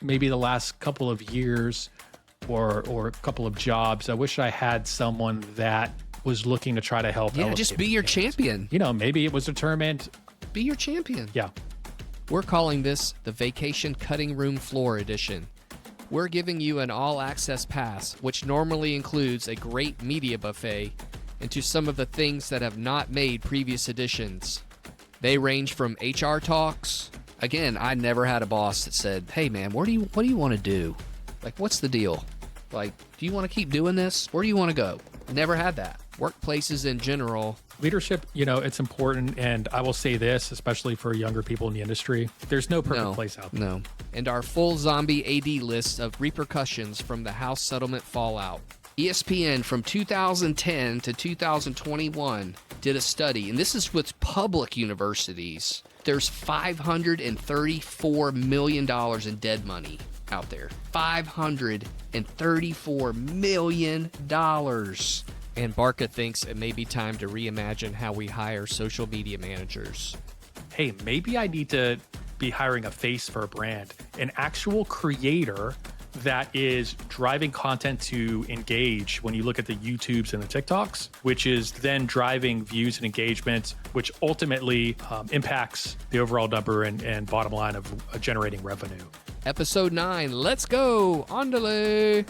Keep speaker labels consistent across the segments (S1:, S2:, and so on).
S1: maybe the last couple of years or a couple of jobs, I wish I had someone that was looking to try to help.
S2: Yeah, just be your champion.
S1: You know, maybe it was determined.
S2: Be your champion.
S1: Yeah.
S2: We're calling this the Vacation Cutting Room Floor Edition. We're giving you an all-access pass, which normally includes a great media buffet, into some of the things that have not made previous editions. They range from HR talks. Again, I never had a boss that said, "Hey man, what do you want to do? Like, what's the deal? Like, do you want to keep doing this? Where do you want to go?" Never had that. Workplaces in general.
S1: Leadership, you know, it's important. And I will say this, especially for younger people in the industry, there's no perfect place out there.
S2: No. And our full zombie AD list of repercussions from the House settlement fallout. ESPN from 2010 to 2021 did a study, and this is with public universities. There's $534 million in dead money out there. $534 million. And Barca thinks it may be time to reimagine how we hire social media managers.
S1: Hey, maybe I need to be hiring a face for a brand, an actual creator that is driving content to engage when you look at the YouTubes and the TikToks, which is then driving views and engagement, which ultimately impacts the overall number and bottom line of generating revenue.
S2: Episode 9, let's go! Andale!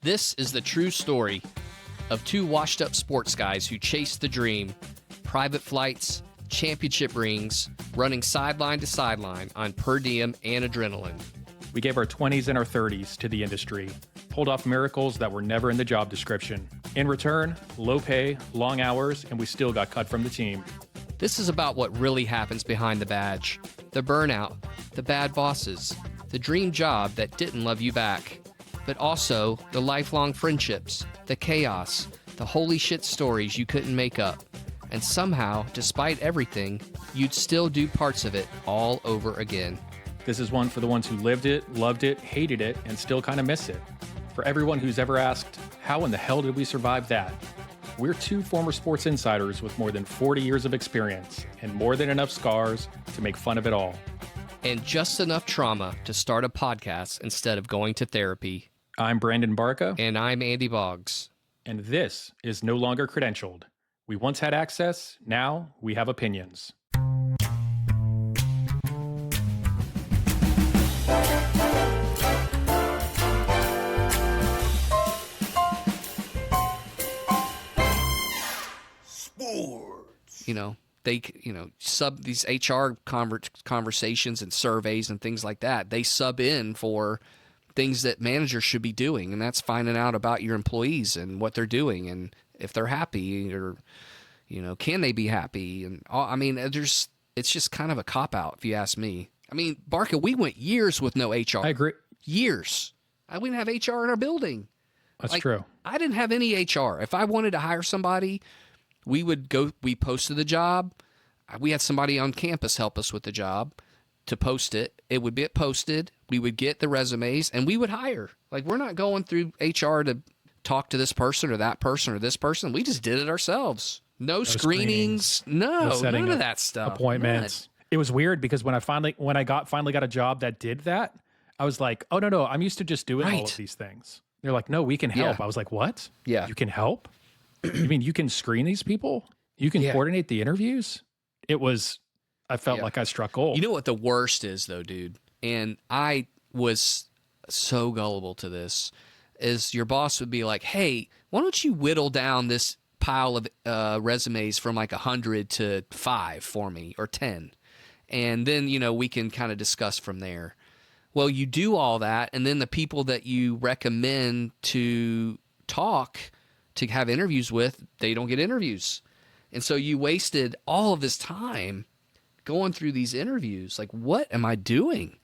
S2: This is the true story of two washed-up sports guys who chased the dream, private flights, championship rings, running sideline to sideline on per diem and adrenaline.
S1: We gave our 20s and our 30s to the industry, pulled off miracles that were never in the job description. In return, low pay, long hours, and we still got cut from the team.
S2: This is about what really happens behind the badge. The burnout, the bad bosses, the dream job that didn't love you back, but also the lifelong friendships, the chaos, the holy shit stories you couldn't make up. And somehow, despite everything, you'd still do parts of it all over again.
S1: This is one for the ones who lived it, loved it, hated it, and still kind of miss it. For everyone who's ever asked, how in the hell did we survive that? We're two former sports insiders with more than 40 years of experience and more than enough scars to make fun of it all.
S2: And just enough trauma to start a podcast instead of going to therapy.
S1: I'm Brandon Barca.
S2: And I'm Andy Boggs.
S1: And this is No Longer Credentialed. We once had access, now we have opinions.
S2: You know, they, sub these HR conversations and surveys and things like that. They sub in for things that managers should be doing, and that's finding out about your employees and what they're doing and if they're happy or, can they be happy? And it's just kind of a cop-out if you ask me. I mean, Barca, we went years with no HR.
S1: I agree.
S2: Years. We didn't have HR in our building.
S1: That's true.
S2: I didn't have any HR. If I wanted to hire somebody, we posted the job. We had somebody on campus help us with the job to post it. It would get posted. We would get the resumes and we would hire. We're not going through HR to talk to this person or that person or this person. We just did it ourselves. No screenings. No, none of that stuff.
S1: Appointments. None. It was weird because when I finally got a job that did that, I was like, oh, no, I'm used to just doing all of these things. They're like, no, we can help. Yeah. I was like, what?
S2: Yeah.
S1: You can help? You mean you can screen these people? You can coordinate the interviews? I felt like I struck gold.
S2: You know what the worst is though, dude? And I was so gullible to this, is your boss would be like, hey, why don't you whittle down this pile of resumes from 100 to 5 for me, or 10. And then, we can kind of discuss from there. Well, you do all that, and then the people that you recommend to talk, to have interviews with, they don't get interviews. And so you wasted all of this time going through these interviews. What am I doing?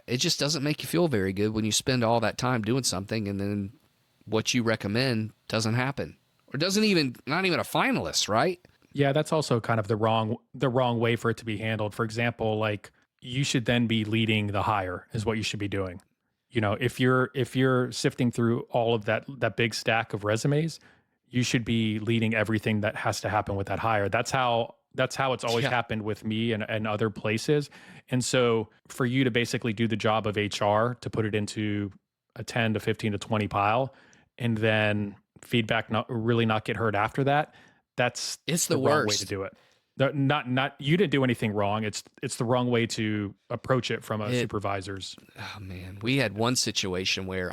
S2: It just doesn't make you feel very good when you spend all that time doing something and then what you recommend doesn't happen. Or not even a finalist, right?
S1: Yeah, that's also kind of the wrong way for it to be handled. For example, you should then be leading the hire is what you should be doing. If you're sifting through all of that big stack of resumes, you should be leading everything that has to happen with that hire. That's how That's how it's always
S2: Yeah.
S1: happened with me and other places. And so for you to basically do the job of HR to put it into a 10 to 15 to 20 pile and then feedback not get heard after that, that's
S2: It's
S1: the
S2: the
S1: wrong way to
S2: worst.
S1: do it. Not you didn't do anything wrong. It's the wrong way to approach it from a supervisor's.
S2: Oh man, we had one situation where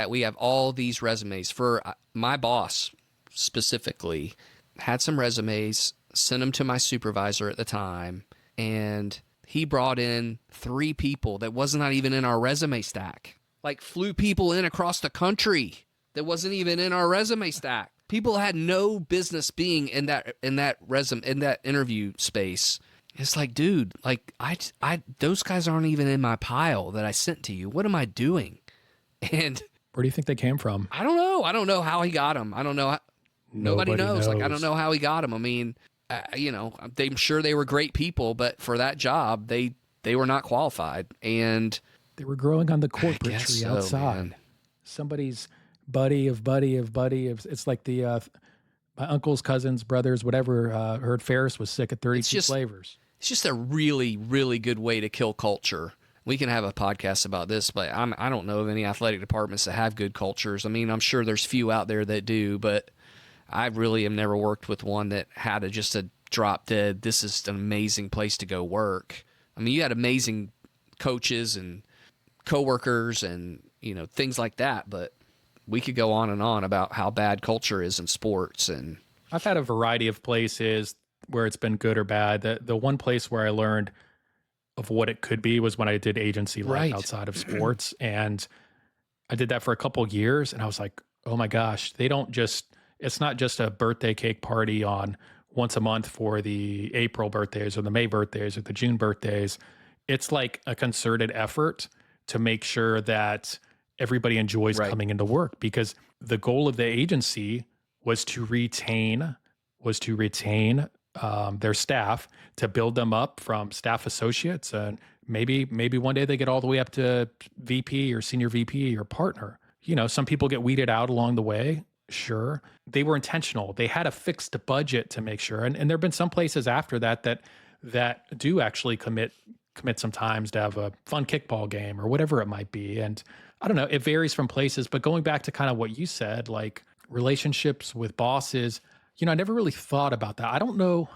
S2: we have all these resumes for my boss specifically had some resumes, sent them to my supervisor at the time, and he brought in 3 people that was not even in our resume stack. Like flew people in across the country that wasn't even in our resume stack. People had no business being in that interview space. It's like, dude, like I those guys aren't even in my pile that I sent to you. What am I doing? And
S1: Where do you think they came from?
S2: I don't know. I don't know how he got them. I don't know. Nobody knows. Like, I don't know how he got them. I mean, I'm sure they were great people, but for that job, they were not qualified. And
S1: They were growing on the corporate tree
S2: so,
S1: outside.
S2: man.
S1: Somebody's buddy of buddy of buddy. It's like my uncle's cousins, brothers, whatever. Heard Ferris was sick at 32 flavors.
S2: It's just a really, really good way to kill culture. We can have a podcast about this, but I don't know of any athletic departments that have good cultures. I mean, I'm sure there's few out there that do, but I really have never worked with one that had just a drop dead, this is an amazing place to go work. I mean, you had amazing coaches and coworkers and, things like that, but we could go on and on about how bad culture is in sports. And
S1: I've had a variety of places where it's been good or bad. The one place where I learned of what it could be was when I did agency life
S2: Right.
S1: outside of sports. And I did that for a couple of years. And I was like, oh my gosh, it's not just a birthday cake party on once a month for the April birthdays or the May birthdays or the June birthdays. It's like a concerted effort to make sure that everybody enjoys
S2: Right.
S1: coming into work, because the goal of the agency was to retain their staff, to build them up from staff associates, and maybe one day they get all the way up to VP or senior VP or partner. Some people get weeded out along the way. Sure. They were intentional. They had a fixed budget to make sure. And there have been some places after that do actually commit sometimes to have a fun kickball game or whatever it might be. And I don't know, it varies from places, but going back to kind of what you said, like relationships with bosses, I never really thought about that. I don't know.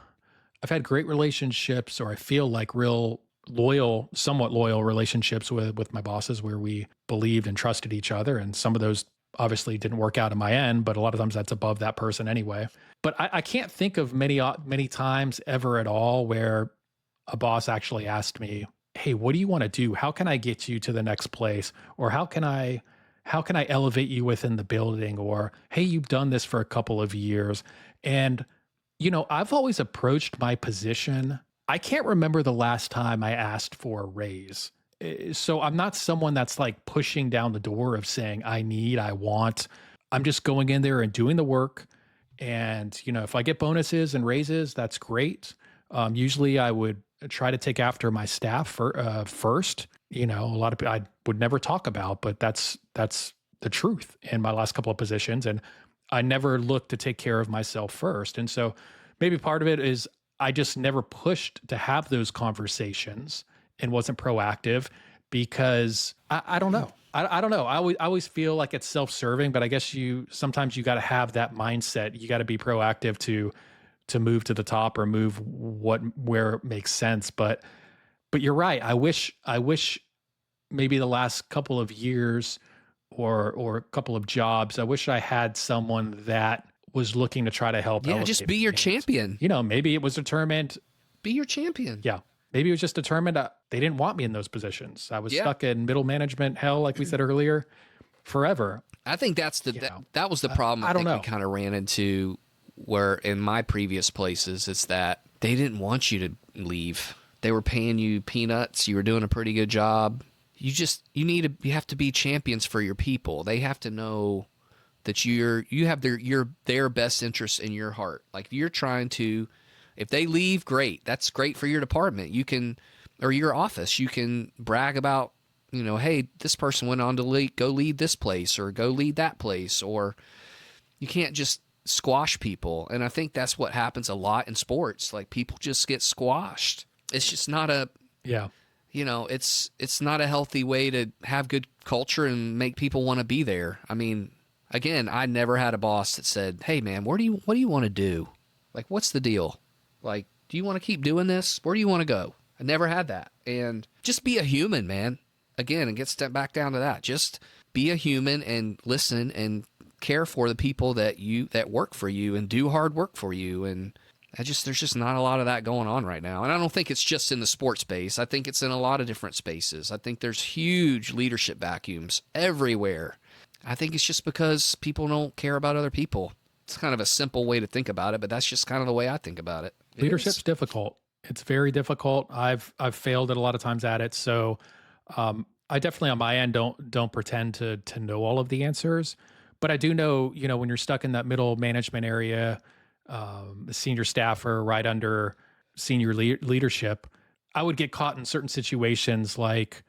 S1: I've had great relationships, or I feel like real loyal, somewhat loyal relationships with my bosses where we believed and trusted each other. And some of those obviously didn't work out in my end, but a lot of times that's above that person anyway. But I can't think of many times ever at all where a boss actually asked me, hey, what do you want to do? How can I get you to the next place? Or how can I elevate you within the building? Or, hey, you've done this for a couple of years. And, I've always approached my position. I can't remember the last time I asked for a raise. So I'm not someone that's like pushing down the door of saying, I want. I'm just going in there and doing the work. And, if I get bonuses and raises, that's great. Usually I would try to take after my staff first. A lot of people I would never talk about, but that's the truth in my last couple of positions. And I never looked to take care of myself first. And so maybe part of it is I just never pushed to have those conversations and wasn't proactive because I don't know. I don't know. I always feel like it's self-serving, but I guess sometimes you got to have that mindset. You got to be proactive to move to the top or move where it makes sense. But you're right. I wish maybe the last couple of years or a couple of jobs, I wish I had someone that was looking to try to help.
S2: yeah, just be your champion.
S1: Maybe it was determined.
S2: Be your champion.
S1: Yeah. Maybe it was just determined they didn't want me in those positions. I was stuck in middle management hell, like we said earlier, forever.
S2: I think that was the problem I think we kind of ran into where in my previous places, it's that they didn't want you to leave. They were paying you peanuts. You were doing a pretty good job. You have to be champions for your people. They have to know that you have their best interests in your heart. Like you're trying to, if they leave, great. That's great for your department. You can, or your office, you can brag about, hey, this person went on to go lead this place or go lead that place. Or you can't just squash people. And I think that's what happens a lot in sports. Like, people just get squashed. It's just not a,
S1: Yeah.
S2: it's not a healthy way to have good culture and make people want to be there. I mean, again, I never had a boss that said, "Hey man, what do you want to do? Like, what's the deal? Like, do you want to keep doing this? Where do you want to go?" I never had that. And just be a human, man. Again, and get step back down to that. Just be a human and listen and care for the people that work for you and do hard work for you. And there's just not a lot of that going on right now. And I don't think it's just in the sports space. I think it's in a lot of different spaces. I think there's huge leadership vacuums everywhere. I think it's just because people don't care about other people. It's kind of a simple way to think about it, but that's just kind of the way I think about it.
S1: Leadership's difficult. It's very difficult. I've failed at a lot of times at it. So I definitely on my end don't pretend to know all of the answers, but I do know, when you're stuck in that middle management area, the senior staffer right under senior leadership, I would get caught in certain situations like,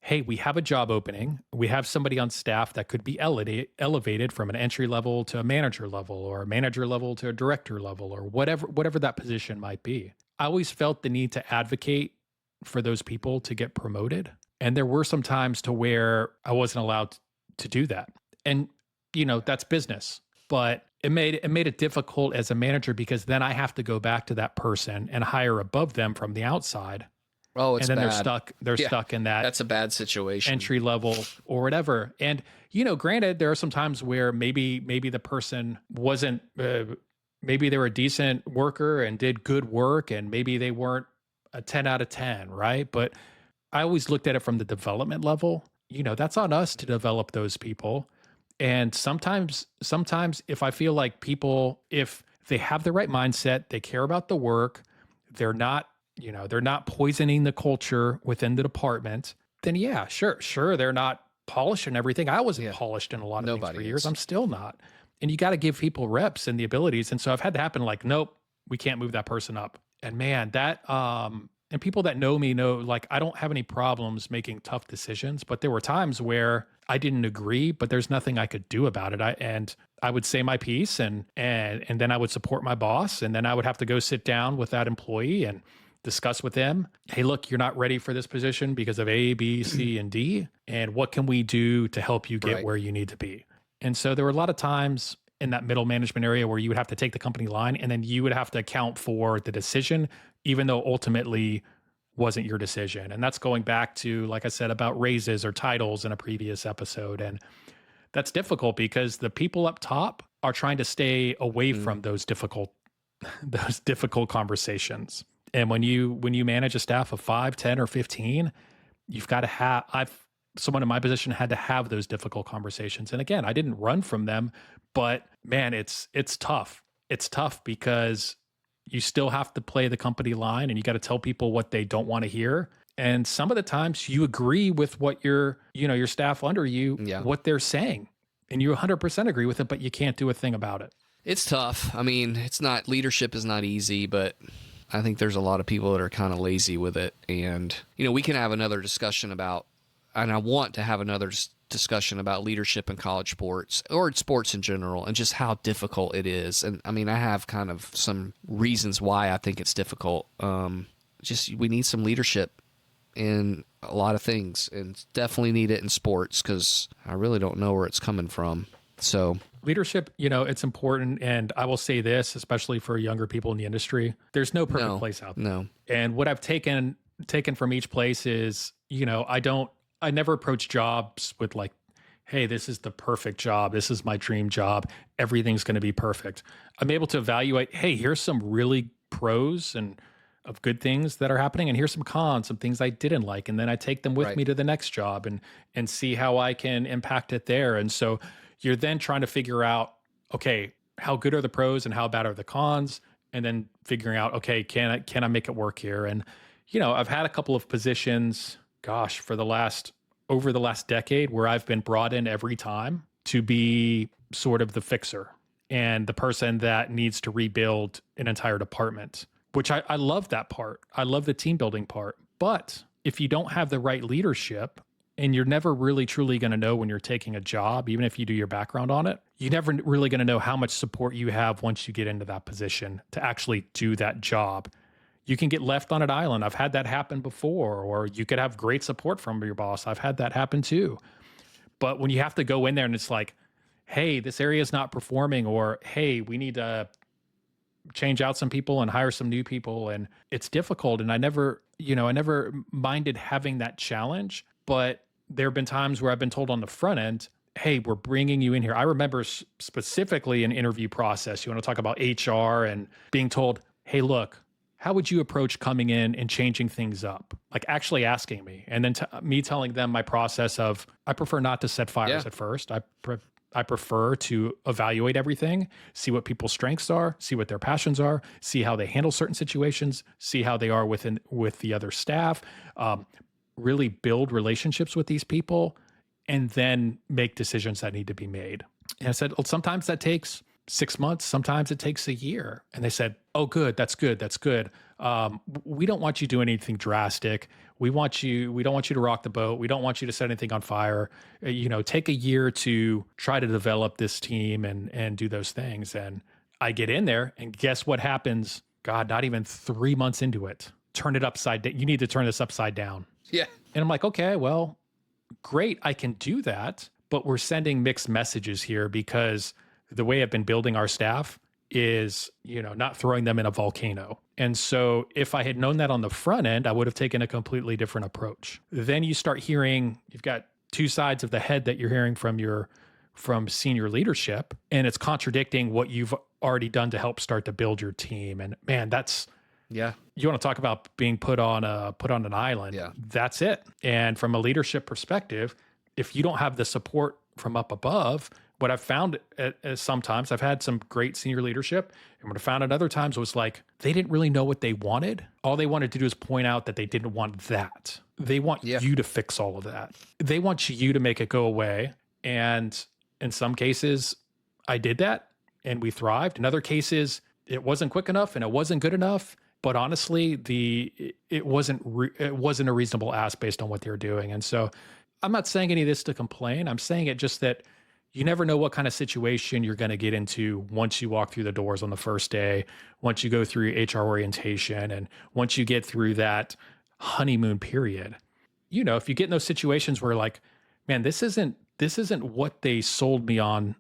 S1: hey, we have a job opening. We have somebody on staff that could be elevated from an entry level to a manager level, or a manager level to a director level, or whatever that position might be. I always felt the need to advocate for those people to get promoted. And there were some times to where I wasn't allowed to do that. And, that's business. But it made it difficult as a manager, because then I have to go back to that person and hire above them from the outside.
S2: Oh, it's
S1: and then
S2: bad.
S1: they're stuck in that.
S2: That's a bad situation.
S1: Entry level or whatever. And, granted, there are some times where maybe the person wasn't, maybe they were a decent worker and did good work, and maybe they weren't a 10 out of 10, right? But I always looked at it from the development level. That's on us to develop those people. And sometimes if I feel like people, if they have the right mindset, they care about the work, they're not poisoning the culture within the department, then yeah, sure. They're not polished and everything. I wasn't polished in a lot of things for years. I'm still not. And you got to give people reps and the abilities. And so I've had to happen like, nope, we can't move that person up. And man, that, and people that know me know, like, I don't have any problems making tough decisions, but there were times where I didn't agree, but there's nothing I could do about it. I would say my piece, and then I would support my boss, and then I would have to go sit down with that employee and discuss with them, hey, look, you're not ready for this position because of A, B, C, and D, and what can we do to help you get where you need to be? And so there were a lot of times in that middle management area where you would have to take the company line, and then you would have to account for the decision, even though ultimately wasn't your decision. And that's going back to, like I said, about raises or titles in a previous episode. And that's difficult because the people up top are trying to stay away from those difficult conversations. And when you manage a staff of 5, 10, or 15, you've got to have, someone in my position had to have those difficult conversations. And again, I didn't run from them, but man, it's tough. It's tough because you still have to play the company line, and you got to tell people what they don't want to hear. And some of the times you agree with what your staff under you, what they're saying, and you 100% agree with it, but you can't do a thing about it.
S2: It's tough. I mean, leadership is not easy, but I think there's a lot of people that are kind of lazy with it. And, we can have another discussion about, and I want to have another discussion about leadership in college sports, or sports in general, and just how difficult it is. And I mean, I have kind of some reasons why I think it's difficult. We need some leadership in a lot of things, and definitely need it in sports, because I really don't know where it's coming from. So
S1: leadership, it's important. And I will say this, especially for younger people in the industry, there's no perfect place out there.
S2: No.
S1: And what I've taken from each place is, I never approach jobs with like, hey, this is the perfect job. This is my dream job. Everything's going to be perfect. I'm able to evaluate, hey, here's some really pros and of good things that are happening, and here's some cons, some things I didn't like. And then I take them with me to the next job and see how I can impact it there. And so you're then trying to figure out, okay, how good are the pros and how bad are the cons? And then figuring out, okay, can I make it work here? And, I've had a couple of positions, over the last decade, where I've been brought in every time to be sort of the fixer and the person that needs to rebuild an entire department, which I love that part. I love the team building part. But if you don't have the right leadership, And you're never really truly going to know when you're taking a job, even if you do your background on it. You're never really going to know how much support you have once you get into that position to actually do that job. You can get left on an island. I've had that happen before, or you could have great support from your boss. I've had that happen too. But when you have to go in there and it's like, hey, this area is not performing, or hey, we need to change out some people and hire some new people. And it's difficult. And I never minded having that challenge. But there have been times where I've been told on the front end, hey, we're bringing you in here. I remember specifically an interview process. You want to talk about HR and being told, hey, look, how would you approach coming in and changing things up? Like actually asking me, and then me telling them my process of, I prefer not to set fires at first. I prefer to evaluate everything, see what people's strengths are, see what their passions are, see how they handle certain situations, see how they are with the other staff, really build relationships with these people, and then make decisions that need to be made. And I said, well, sometimes that takes 6 months, sometimes it takes a year. And they said, oh, good, that's good, that's good. We don't want you to do anything drastic. We don't want you to rock the boat. We don't want you to set anything on fire. Take a year to try to develop this team and do those things. And I get in there, and guess what happens? God, not even 3 months into it. Turn it upside down. You need to turn this upside down.
S2: Yeah.
S1: And I'm like, okay, well, great, I can do that. But we're sending mixed messages here, because the way I've been building our staff is, not throwing them in a volcano. And so if I had known that on the front end, I would have taken a completely different approach. Then you start hearing, you've got two sides of the head that you're hearing from senior leadership, and it's contradicting what you've already done to help start to build your team. And man, you want to talk about being put on an island.
S2: Yeah.
S1: That's it. And from a leadership perspective, if you don't have the support from up above, what I've found sometimes, I've had some great senior leadership, and what I found at other times was like, they didn't really know what they wanted. All they wanted to do is point out that they didn't want that. They want you to fix all of that. They want you to make it go away. And in some cases, I did that and we thrived. In other cases, it wasn't quick enough and it wasn't good enough. But honestly, it wasn't a reasonable ask based on what they were doing. And so I'm not saying any of this to complain. I'm saying it just that you never know what kind of situation you're going to get into once you walk through the doors on the first day, once you go through HR orientation, and once you get through that honeymoon period. If you get in those situations where like, man, this isn't what they sold me on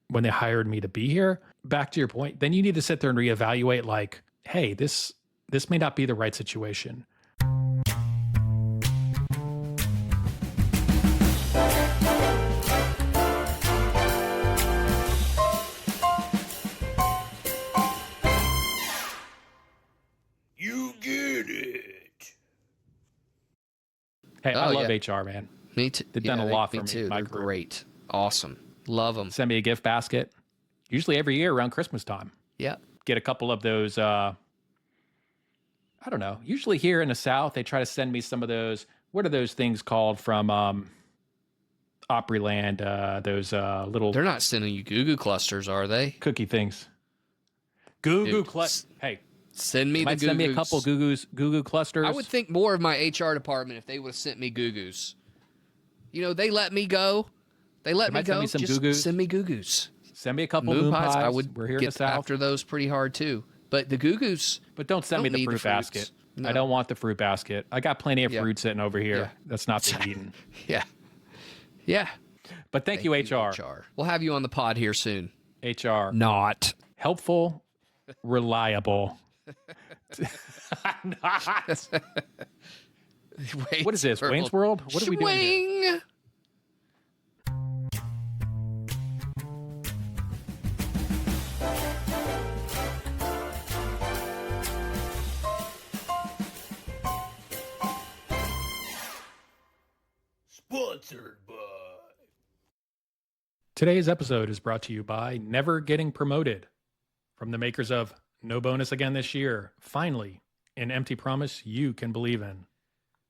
S1: when they hired me to be here, back to your point, then you need to sit there and reevaluate like, hey, this may not be the right situation. Hey, I love HR, man.
S2: Me too.
S1: They've done a lot for me.
S2: Too.
S1: My
S2: They're
S1: career.
S2: great. Awesome. Love them.
S1: Send me a gift basket. Usually every year around Christmas time.
S2: Yeah.
S1: Get a couple of those, I don't know. Usually here in the South, they try to send me some of those. What are those things called from Opryland? Those little...
S2: They're not sending you Goo Goo clusters, are they?
S1: Cookie things. Goo Goo clusters. Hey.
S2: Send me the Goo Goos.
S1: Send me a couple Goo Goo clusters.
S2: I would think more of my HR department if they would have sent me Goo Goos. They let me go. They let me go.
S1: Send me some
S2: Just
S1: Goo Goos.
S2: send me Goo Goos.
S1: Send me a couple moon pies.
S2: We're here in the South. After those pretty hard too. But the Goo Goos.
S1: But don't send me the fruit basket. No. I don't want the fruit basket. I got plenty of fruit sitting over here. That's not being eaten.
S2: Yeah.
S1: But thank you, HR.
S2: We'll have you on the pod here soon.
S1: HR.
S2: Not.
S1: Helpful, reliable. What is this? Wayne's World? What are we doing here?
S3: Sponsored by...
S1: Today's episode is brought to you by Never Getting Promoted, from the makers of No Bonus Again This Year, finally, an empty promise you can believe in.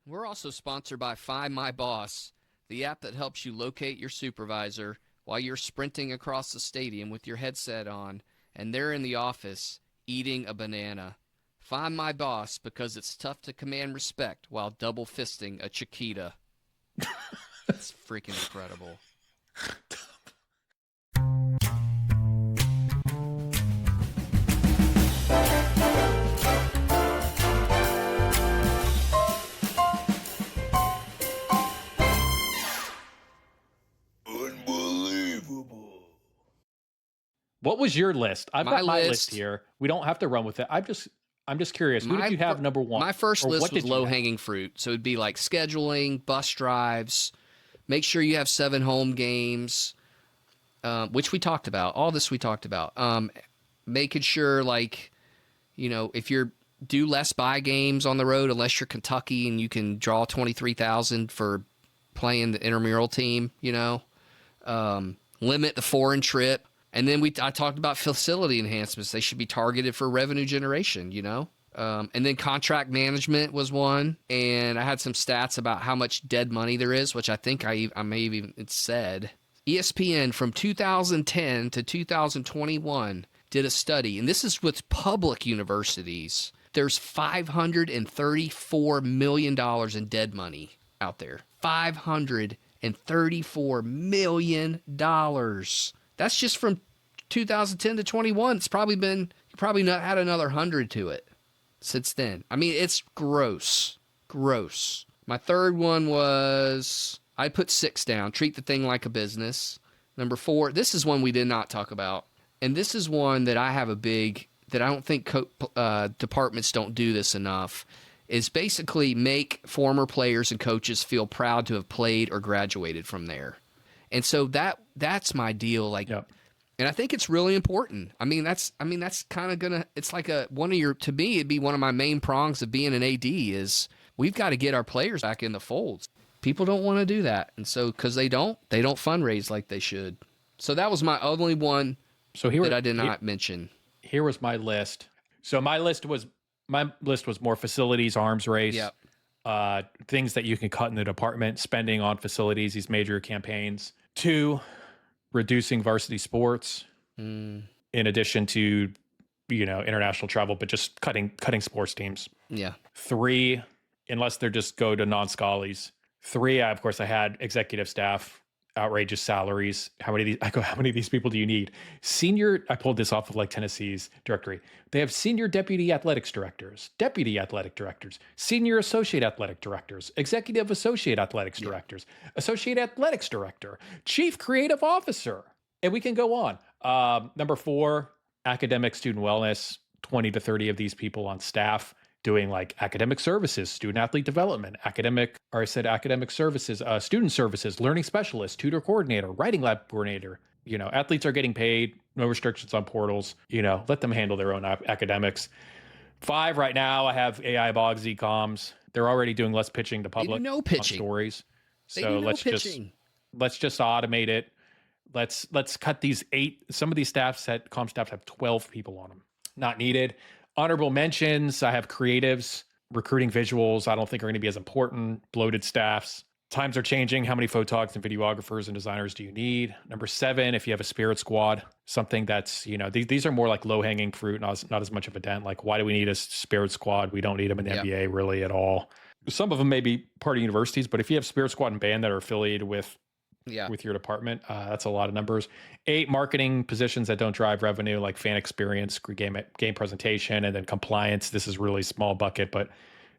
S2: We're also sponsored by Find My Boss, the app that helps you locate your supervisor while you're sprinting across the stadium with your headset on, and they're in the office eating a banana. Find My Boss because it's tough to command respect while double fisting a Chiquita. It's freaking incredible.
S3: Unbelievable.
S1: What was your list? I've
S2: My
S1: got my list
S2: list
S1: here. We don't have to run with it. I'm just curious. Who did you have number one?
S2: My first
S1: Or
S2: list
S1: what
S2: was
S1: did you have?
S2: low-hanging fruit. So it'd be like scheduling, bus drives, make sure you have 7 home games, which we talked about. All this we talked about. Making sure, like, you know, if you're do less buy games on the road, unless you're Kentucky and you can draw 23,000 for playing the intramural team, you know, limit the foreign trip. And then I talked about facility enhancements. They should be targeted for revenue generation, you know? And then contract management was one. And I had some stats about how much dead money there is, which I think I may have even said. ESPN from 2010 to 2021 did a study, and this is with public universities. There's $534 million in dead money out there. $534 million. That's just from 2010 to 21. It's probably not had another 100 to it since then. I mean, it's gross. Gross. My third one was, I put 6 down. Treat the thing like a business. Number 4, this is one we did not talk about. And this is one that I have that I don't think departments don't do this enough, is basically make former players and coaches feel proud to have played or graduated from there. And so that's my deal. Like,
S1: Yep.
S2: And I think it's really important. That's kind of gonna. It's like to me, it'd be one of my main prongs of being an AD is we've got to get our players back in the folds. People don't want to do that, and so because they don't fundraise like they should. So that was my only one.
S1: So
S2: that I did not mention.
S1: Here was my list. So my list was more facilities, arms race,
S2: Yep.
S1: Things that you can cut in the department, spending on facilities, these major campaigns. 2, reducing varsity sports, in addition to, international travel, but just cutting sports teams.
S2: Yeah.
S1: 3, unless they're just go to non-schollies. 3, of course, I had executive staff, outrageous salaries. How many of these people do you need? I pulled this off of like Tennessee's directory. They have senior deputy athletics directors, deputy athletic directors, senior associate athletic directors, executive associate athletics directors, associate athletics director, chief creative officer. And we can go on. Number 4, academic student wellness, 20 to 30 of these people on staff doing like academic services, student athlete development, academic services, student services, learning specialist, tutor coordinator, writing lab coordinator. Athletes are getting paid, no restrictions on portals, let them handle their own academics. 5 right now, I have AI Boggs e-coms. They're already doing less pitching to public
S2: no pitching.
S1: on stories.
S2: They
S1: So
S2: do no
S1: let's
S2: pitching.
S1: just automate it. Let's cut these 8. Some of these comm staffs have 12 people on them. Not needed. Honorable mentions, I have creatives, recruiting visuals, I don't think are going to be as important. Bloated staffs. Times are changing. How many photographers and videographers and designers do you need? Number 7, if you have a spirit squad, something that's, these are more like low-hanging fruit, not as much of a dent. Like, why do we need a spirit squad? We don't need them in the NBA really at all. Some of them may be part of universities, but if you have spirit squad and band that are affiliated with your department, that's a lot of numbers. 8, marketing positions that don't drive revenue, like fan experience, game presentation, and then compliance. This is really small bucket, but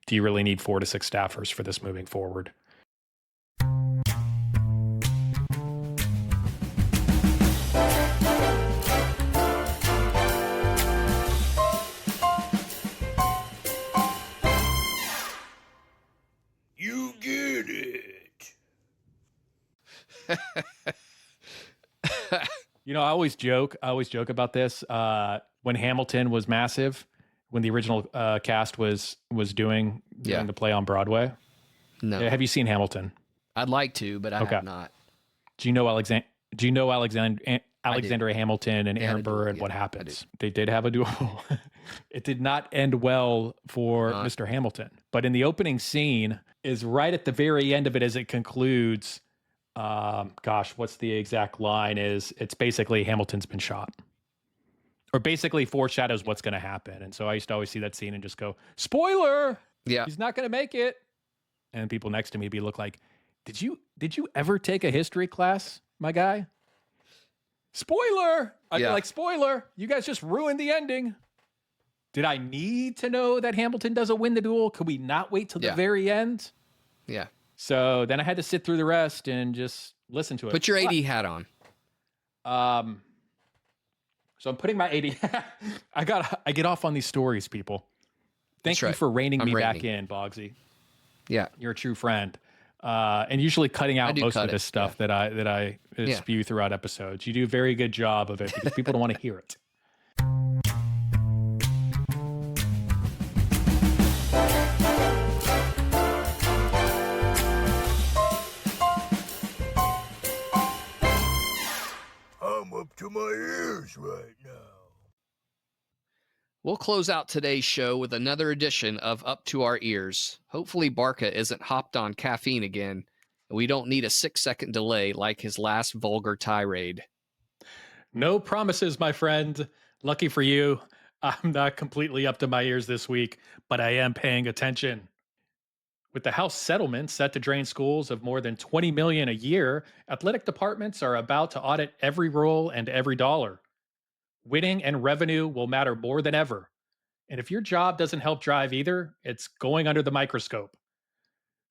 S1: do you really need 4 to 6 staffers for this moving forward?
S3: You get it.
S1: I always joke about this. When Hamilton was massive, when the original cast was doing the play on Broadway.
S2: No.
S1: Have you seen Hamilton?
S2: I'd like to, but I have not.
S1: Do you know Alexandria Hamilton and Aaron Burr and what happens? They did have a duel. It did not end well for Mr. Hamilton. But in the opening scene is right at the very end of it as it concludes. What's the exact line? It's basically Hamilton's been shot. Or basically foreshadows what's going to happen. And so I used to always see that scene and just go, spoiler!
S2: Yeah.
S1: He's not going to make it. And people next to me look like, Did you ever take a history class, my guy? Spoiler!
S2: Yeah.
S1: Like spoiler, you guys just ruined the ending. Did I need to know that Hamilton doesn't win the duel? Could we not wait till the
S2: Yeah.
S1: very end?
S2: Yeah.
S1: So then I had to sit through the rest and just listen to it.
S2: Put your AD hat on.
S1: So I'm putting my 80. I get off on these stories, people. Thank
S2: That's
S1: you
S2: right.
S1: for reining
S2: I'm
S1: me back
S2: reigning.
S1: in, Boggsy.
S2: Yeah.
S1: You're a true friend. And usually cutting out
S2: do
S1: most
S2: cut
S1: of this
S2: it,
S1: stuff that I
S2: Yeah.
S1: spew throughout episodes. You do a very good job of it because people don't want to hear it.
S3: I'm up to my ears right now.
S2: We'll close out today's show with another edition of Up to Our Ears. Hopefully Barca isn't hopped on caffeine again, and we don't need a 6-second delay like his last vulgar tirade.
S1: No promises, my friend. Lucky for you, I'm not completely up to my ears this week, but I am paying attention. With the House settlement set to drain schools of more than $20 million a year, athletic departments are about to audit every role and every dollar. Winning and revenue will matter more than ever. And if your job doesn't help drive either, it's going under the microscope.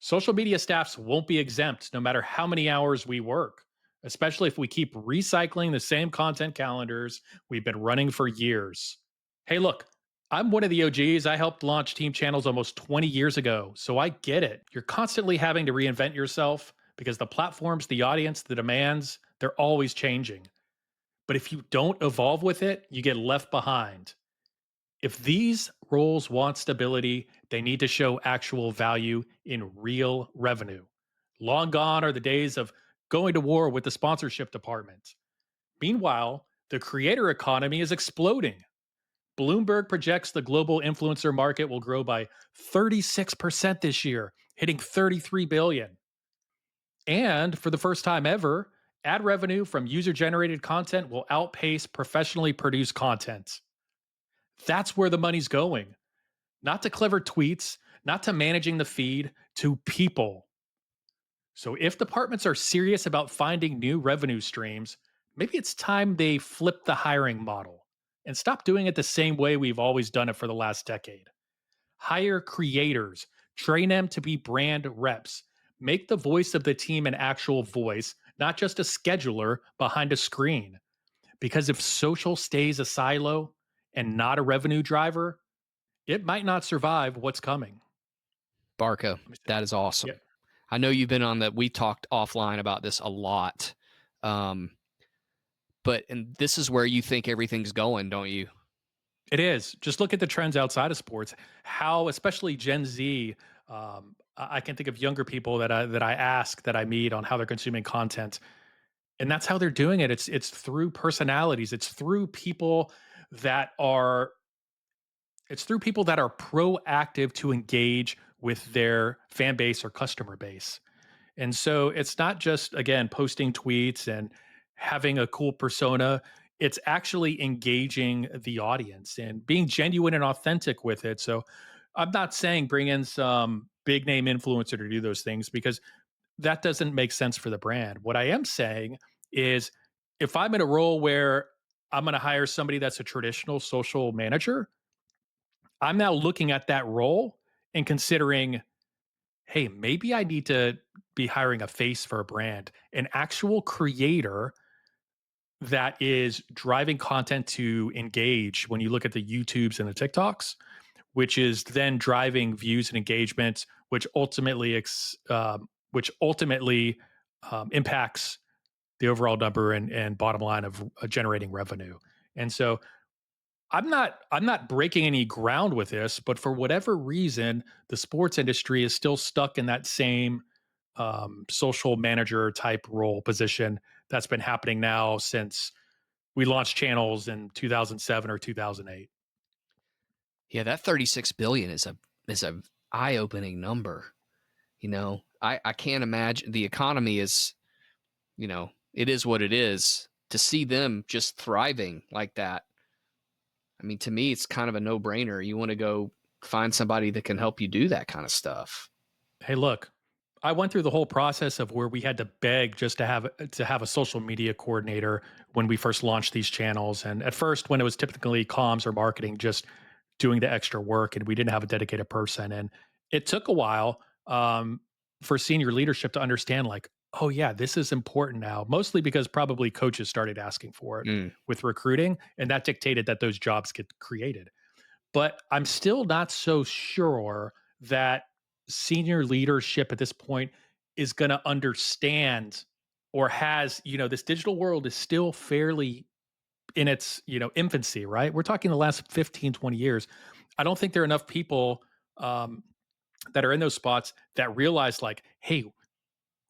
S1: Social media staffs won't be exempt no matter how many hours we work, especially if we keep recycling the same content calendars we've been running for years. Hey, look, I'm one of the OGs. I helped launch team channels almost 20 years ago, so I get it. You're constantly having to reinvent yourself because the platforms, the audience, the demands, they're always changing. But if you don't evolve with it, you get left behind. If these roles want stability, they need to show actual value in real revenue. Long gone are the days of going to war with the sponsorship department. Meanwhile, the creator economy is exploding. Bloomberg projects the global influencer market will grow by 36% this year, hitting 33 billion. And for the first time ever, ad revenue from user-generated content will outpace professionally produced content. That's where the money's going. Not to clever tweets, not to managing the feed, to people. So if departments are serious about finding new revenue streams, maybe it's time they flip the hiring model and stop doing it the same way we've always done it for the last decade. Hire creators, train them to be brand reps, make the voice of the team an actual voice, not just a scheduler behind a screen. Because if social stays a silo and not a revenue driver, it might not survive what's coming.
S2: Barca, that is awesome.
S1: Yeah.
S2: I know you've been on that. We talked offline about this a lot. And this is where you think everything's going, don't you?
S1: It is. Just look at the trends outside of sports. How, especially Gen Z, I can think of younger people that I ask, that I meet on how they're consuming content, and that's how they're doing it. It's through personalities. It's through people that are. It's through people that are proactive to engage with their fan base or customer base. And so it's not just, again, posting tweets and having a cool persona. It's actually engaging the audience and being genuine and authentic with it. So I'm not saying bring in some big name influencer to do those things because that doesn't make sense for the brand. What I am saying is if I'm in a role where I'm going to hire somebody that's a traditional social manager, I'm now looking at that role and considering, hey, maybe I need to be hiring a face for a brand, an actual creator that is driving content to engage when you look at the YouTubes and the TikToks, which is then driving views and engagement, which ultimately impacts the overall number and bottom line of generating revenue. And so I'm not breaking any ground with this, but for whatever reason, the sports industry is still stuck in that same social manager type role position that's been happening now since we launched channels in 2007 or 2008.
S2: Yeah, that 36 billion is a eye-opening number. I can't imagine. The economy is, it is what it is. To see them just thriving like that, I mean, to me, it's kind of a no-brainer. You want to go find somebody that can help you do that kind of stuff.
S1: Hey, look, I went through the whole process of where we had to beg just to have a social media coordinator when we first launched these channels. And at first, when it was typically comms or marketing, just doing the extra work, and we didn't have a dedicated person. And it took a while for senior leadership to understand, like, oh yeah, this is important now. Mostly because probably coaches started asking for it
S2: Mm.
S1: with recruiting, and that dictated that those jobs get created. But I'm still not so sure that senior leadership at this point is going to understand or has, this digital world is still fairly in its, infancy, right? We're talking the last 15, 20 years. I don't think there are enough people um, that are in those spots that realize, like, hey,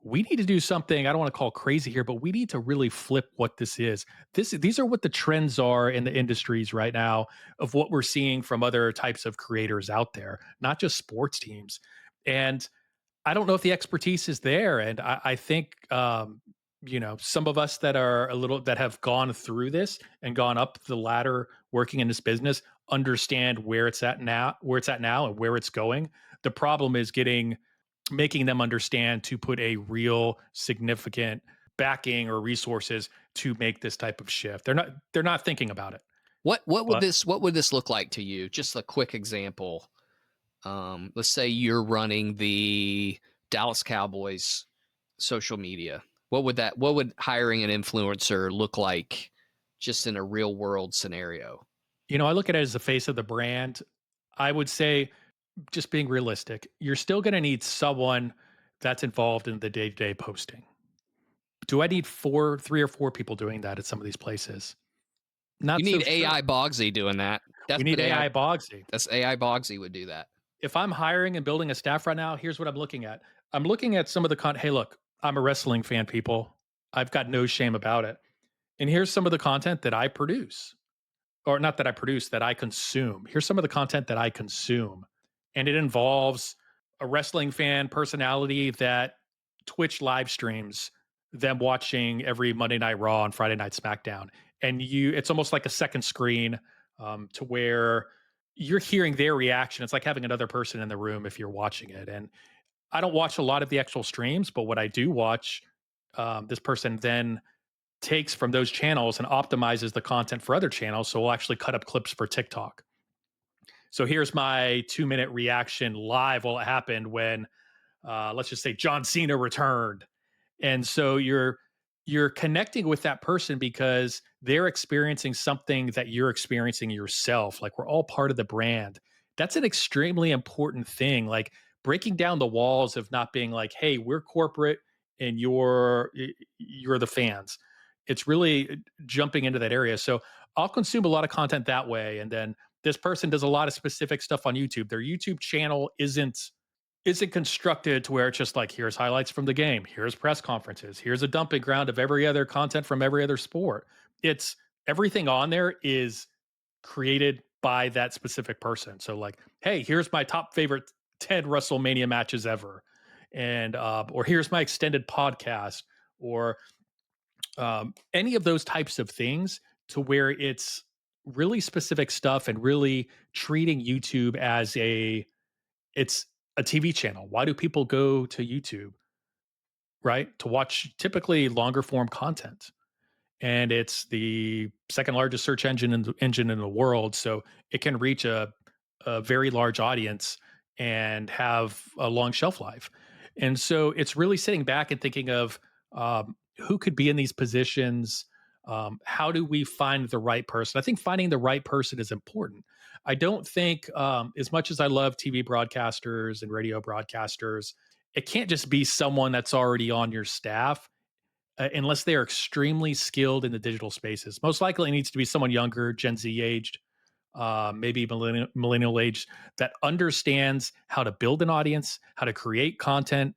S1: we need to do something I don't want to call crazy here, but we need to really flip what this is. These are what the trends are in the industries right now of what we're seeing from other types of creators out there, not just sports teams. And I don't know if the expertise is there. And I think some of us that are a little that have gone through this and gone up the ladder working in this business understand where it's at now and where it's going. The problem is making them understand to put a real significant backing or resources to make this type of shift. They're not thinking about it.
S2: What would
S1: But
S2: this look like to you? Just a quick example. Let's say you're running the Dallas Cowboys social media. What would hiring an influencer look like just in a real world scenario?
S1: I look at it as the face of the brand. I would say, just being realistic, you're still going to need someone that's involved in the day-to-day posting. Do I need three or four people doing that at some of these places?
S2: You
S1: Not so
S2: need AI
S1: sure.
S2: Boggsy doing that.
S1: We
S2: That's
S1: need
S2: what
S1: AI Boggsy.
S2: AI Boggsy would do that.
S1: If I'm hiring and building a staff right now, here's what I'm looking at. I'm looking at some of the Hey, look, I'm a wrestling fan, people. I've got no shame about it. And here's some of the content that I produce, or not that I produce, that I consume. Here's some of the content that I consume. And it involves a wrestling fan personality that Twitch live streams them watching every Monday Night Raw and Friday Night SmackDown. And it's almost like a second screen to where you're hearing their reaction. It's like having another person in the room if you're watching it. And I don't watch a lot of the actual streams, but what I do watch, this person then takes from those channels and optimizes the content for other channels. So we'll actually cut up clips for TikTok. So here's my 2-minute reaction live while it happened when, let's just say, John Cena returned. And so you're connecting with that person because they're experiencing something that you're experiencing yourself. Like, we're all part of the brand. That's an extremely important thing. Like, breaking down the walls of not being like, hey, we're corporate and you're the fans. It's really jumping into that area. So I'll consume a lot of content that way. And then this person does a lot of specific stuff on YouTube. Their YouTube channel isn't constructed to where it's just like, here's highlights from the game, here's press conferences, here's a dumping ground of every other content from every other sport. It's everything on there is created by that specific person. So, like, hey, here's my top favorite 10 WrestleMania matches ever. And or here's my extended podcast, or any of those types of things, to where it's really specific stuff and really treating YouTube as it's a TV channel. Why do people go to YouTube? Right? To watch typically longer form content. And it's the second largest search engine in the world. So it can reach a very large audience and have a long shelf life. And so it's really sitting back and thinking of who could be in these positions. How do we find the right person? I think finding the right person is important. I don't think, as much as I love TV broadcasters and radio broadcasters, it can't just be someone that's already on your staff, unless they are extremely skilled in the digital spaces. Most likely, it needs to be someone younger, Gen Z aged, maybe millennial age, that understands how to build an audience, how to create content,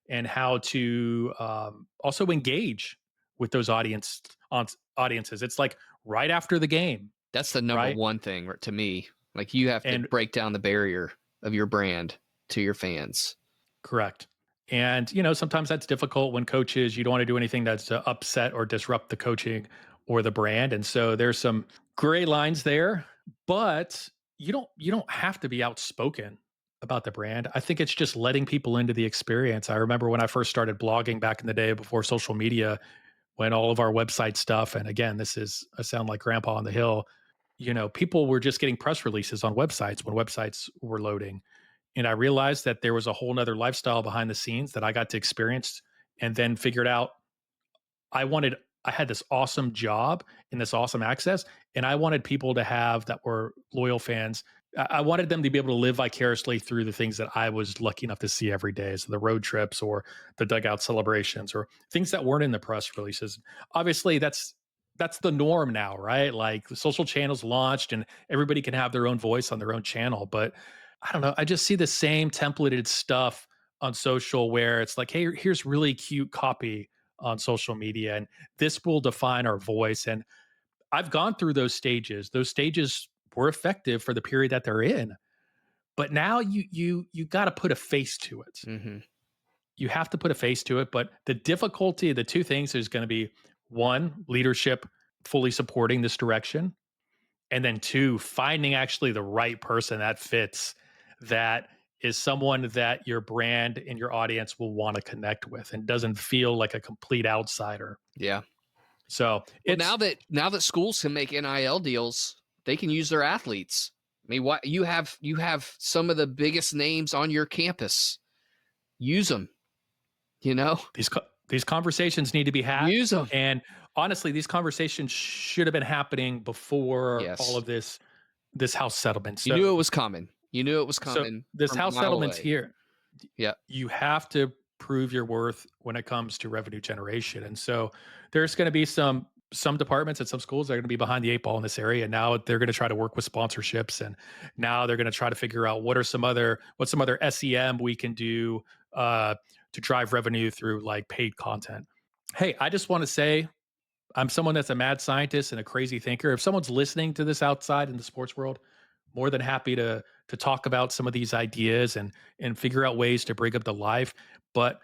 S1: and how to also engage with those audiences. It's like right after the game,
S2: That's the number
S1: right?
S2: one thing to me. Like, you have to
S1: And
S2: break down the barrier of your brand to your fans.
S1: correct. And, sometimes that's difficult when coaches, you don't want to do anything that's to upset or disrupt the coaching or the brand. And so there's some gray lines there, but you don't have to be outspoken. about the brand. I think it's just letting people into the experience. I remember when I first started blogging back in the day before social media, when all of our website stuff, and again, I sound like grandpa on the hill, people were just getting press releases on websites when websites were loading. And I realized that there was a whole nother lifestyle behind the scenes that I got to experience and then figured out I wanted I had this awesome job and this awesome access, and I wanted people to have that were loyal fans. I wanted them to be able to live vicariously through the things that I was lucky enough to see every day. So the road trips or the dugout celebrations or things that weren't in the press releases. Obviously, that's the norm now, right? Like the social channels launched and everybody can have their own voice on their own channel. But I don't know. I just see the same templated stuff on social where it's like, hey, here's really cute copy on social media, and this will define our voice. And I've gone through those stages. Those stages were effective for the period that they're in. But now you got to put a face to it.
S2: Mm-hmm.
S1: You have to put a face to it. But the difficulty, the two things is going to be one, leadership fully supporting this direction. And then two, finding actually the right person that fits, that is someone that your brand and your audience will want to connect with and doesn't feel like a complete outsider.
S2: Yeah.
S1: So
S2: Well,
S1: it's
S2: now that schools can make NIL deals, they can use their athletes. I mean, what you have some of the biggest names on your campus. Use them.
S1: these conversations need to be had.
S2: Use them.
S1: And honestly, these conversations should have been happening before all
S2: Yes.
S1: of this house settlement.
S2: You knew it was coming. You knew it was
S1: So
S2: coming.
S1: this
S2: from a
S1: house
S2: mile
S1: settlement's
S2: away.
S1: here.
S2: Yeah.
S1: You have to prove your worth when it comes to revenue generation. And so there's going to be some departments at some schools that are going to be behind the eight ball in this area. Now they're going to try to work with sponsorships, and now they're going to try to figure out what's some other SEM we can do to drive revenue through like paid content. Hey, I just want to say I'm someone that's a mad scientist and a crazy thinker. If someone's listening to this outside in the sports world, more than happy to talk about some of these ideas and figure out ways to bring them to life. But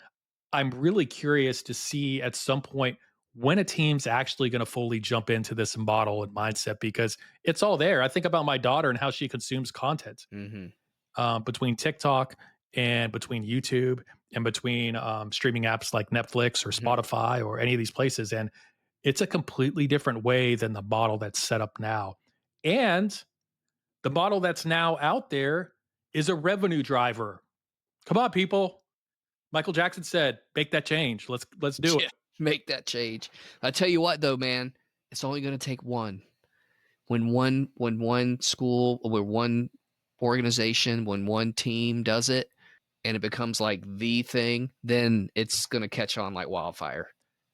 S1: I'm really curious to see at some point when a team's actually going to fully jump into this model and mindset, because it's all there. I think about my daughter and how she consumes content
S2: Mm-hmm.
S1: between TikTok and between YouTube and between streaming apps like Netflix or Spotify or any of these places. And it's a completely different way than the model that's set up now. And the model that's now out there is a revenue driver. Come on, people. Michael Jackson said, "Make that change. Let's do it."
S2: Make that change. I tell you what, though, man, it's only going to take one. When one school, when one organization, when one team does it, and it becomes like the thing, then it's going to catch on like wildfire.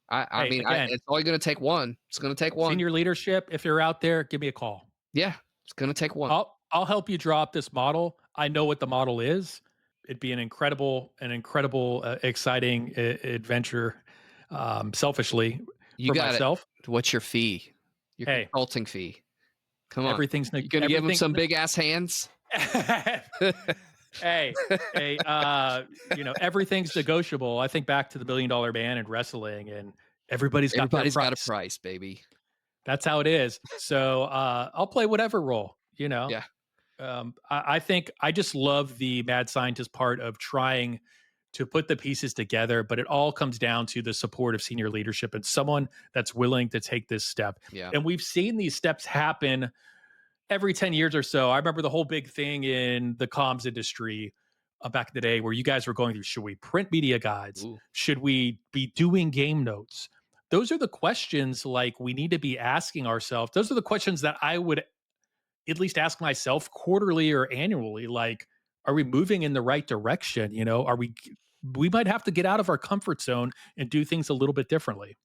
S2: I
S1: Hey,
S2: mean,
S1: again,
S2: it's only going to take one. It's going to take one.
S1: senior leadership, if you're out there, give me a call.
S2: Yeah, it's going to take one.
S1: I'll help you drop this model. I know what the model is. It'd be an incredible, exciting adventure. Selfishly,
S2: You
S1: for
S2: got
S1: myself,
S2: it. What's your fee? Your
S1: hey,
S2: consulting fee. Come on.
S1: everything's
S2: You going to give them some big ass hands?
S1: Hey, everything's negotiable. I think back to the $1 Billion Man in wrestling, and everybody's got
S2: got a price, baby.
S1: That's how it is. So I'll play whatever role.
S2: Yeah.
S1: I think I just love the mad scientist part of trying to put the pieces together, but it all comes down to the support of senior leadership and someone that's willing to take this step.
S2: Yeah.
S1: And we've seen these steps happen every 10 years or so. I remember the whole big thing in the comms industry back in the day where you guys were going through, should we print media guides?
S2: Ooh.
S1: Should we be doing game notes? Those are the questions like we need to be asking ourselves. Those are the questions that I would at least ask myself quarterly or annually. Like, are we moving in the right direction? We might have to get out of our comfort zone and do things a little bit differently.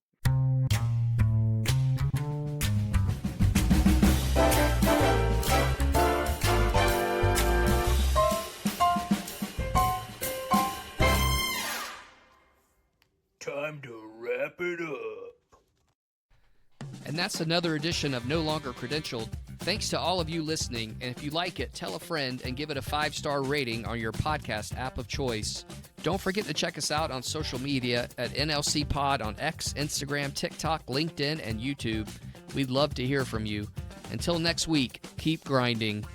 S3: Time to wrap it up.
S2: And that's another edition of No Longer Credentialed. Thanks to all of you listening, and if you like it, tell a friend and give it a 5-star rating on your podcast app of choice. Don't forget to check us out on social media at NLC Pod on X, Instagram, TikTok, LinkedIn, and YouTube. We'd love to hear from you. Until next week, keep grinding.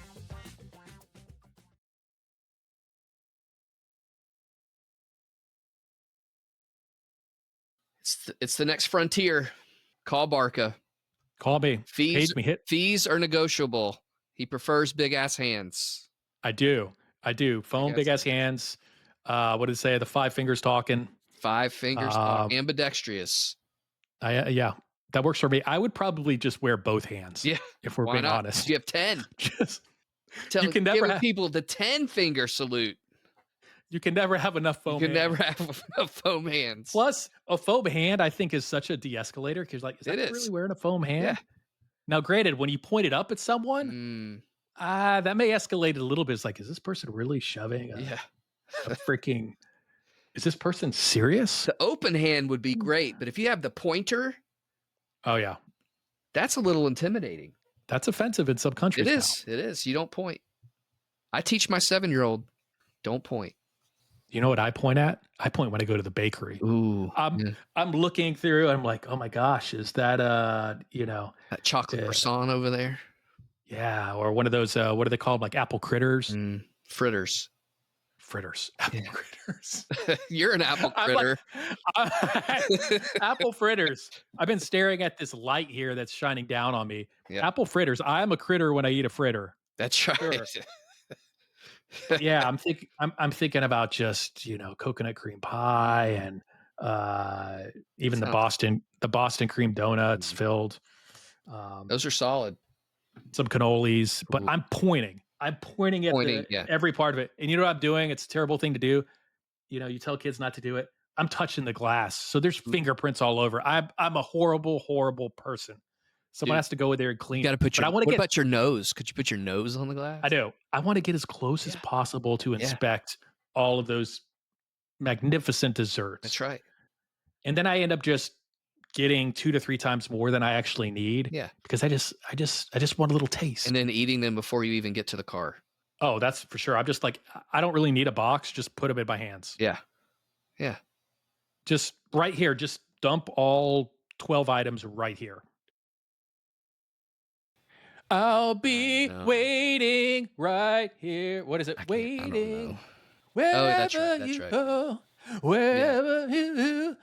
S2: It's the next frontier. Call Barca.
S1: Call me.
S2: Fees
S1: Page me. Hit.
S2: fees are negotiable. He prefers big ass hands.
S1: I do. Phone, big ass hands. What did it say? The 5 fingers talking.
S2: 5 fingers, ambidextrous.
S1: Yeah, that works for me. I would probably just wear both hands.
S2: Yeah,
S1: if we're
S2: why
S1: being
S2: not?
S1: honest.
S2: You have 10.
S1: Just
S2: You can
S1: never
S2: give
S1: have,
S2: people the 10-finger salute.
S1: you can never have enough foam.
S2: You can
S1: hands.
S2: never have enough foam hands.
S1: Plus, a foam hand, I think, is such a de-escalator because, like, is that really wearing a foam hand?
S2: Yeah.
S1: Now, granted, when you point it up at someone, that may escalate a little bit. It's like, is this person really shoving a freaking? Is this person serious?
S2: The open hand would be great, but if you have the pointer,
S1: oh yeah,
S2: that's a little intimidating.
S1: That's offensive in some countries.
S2: It is. Now. It is. You don't point. I teach my 7-year-old, don't point.
S1: You know what I point at? I point when I go to the bakery.
S2: Ooh.
S1: I'm looking through. I'm like, oh my gosh, is that that
S2: chocolate croissant over there?
S1: Yeah, or one of those. What are they called? Like apple critters?
S2: Fritters.
S1: Apple critters.
S2: You're an apple critter.
S1: Apple fritters. I've been staring at this light here that's shining down on me.
S2: Yeah.
S1: Apple fritters. I am a critter when I eat a fritter.
S2: That's right.
S1: Sure. Yeah, I'm thinking about just coconut cream pie and even the Boston cream donuts filled.
S2: Those are solid.
S1: Some cannolis, but I'm pointing at every part of it. And you know what I'm doing? It's a terrible thing to do. You tell kids not to do it. I'm touching the glass. So there's fingerprints all over. I'm a horrible, horrible person. Someone has to go in there and clean.
S2: You got to put what about your nose? Could you put your nose on the glass?
S1: I do. I want to get as close as possible to inspect all of those magnificent desserts.
S2: That's right.
S1: And then I end up just getting 2 to 3 times more than I actually need.
S2: Yeah.
S1: Because I just want a little taste.
S2: And then eating them before you even get to the car.
S1: Oh, that's for sure. I'm just like, I don't really need a box. Just put them in my hands.
S2: Yeah. Yeah.
S1: Just right here. Just dump all 12 items right here. I'll be waiting right here. What is it? Waiting.
S2: Wherever
S1: you go, wherever you